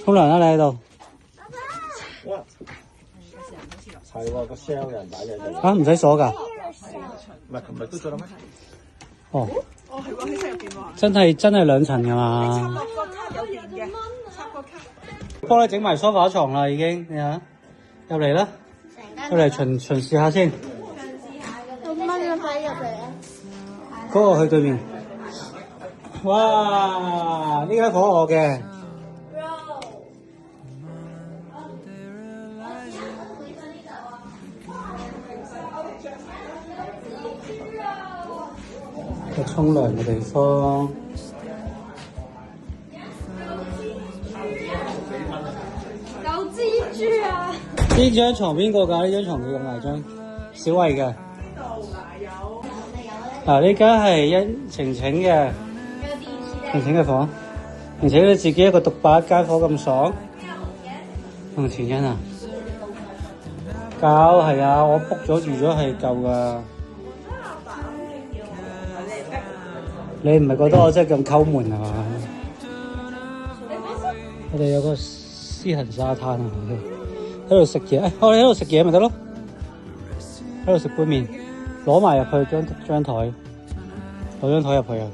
沖涼啦，你喺度。係喎，個 sale 有人擺嘢度。嚇，唔使鎖㗎？唔係，琴日都做啦咩？哦。哦，係喎，喺晒入邊喎。真係兩層㗎插嘛？落個卡有電嘅，插個卡。幫你整埋梳化床啦，已經。你睇，入嚟啦，入嚟巡視下先。咁蚊啊，快入嚟啊！嗰個去對面。哇！呢間房我嘅。個沖涼嘅地方。有蜘蛛啊！呢張床邊個㗎？呢張床幾咁大張？小慧嘅。嗱，呢間係晴晴嘅。晴晴嘅房。晴晴你自己一個獨霸一間房咁爽。同前欣啊？夠係啊，我 book 咗預咗係夠㗎。你唔係覺得我真係咁溝門係嘛？我哋有個私人沙灘啊，喺度食嘢。我哋喺度食嘢咪得咯，喺度食杯麵，攞埋入去張台，攞張台入去啊！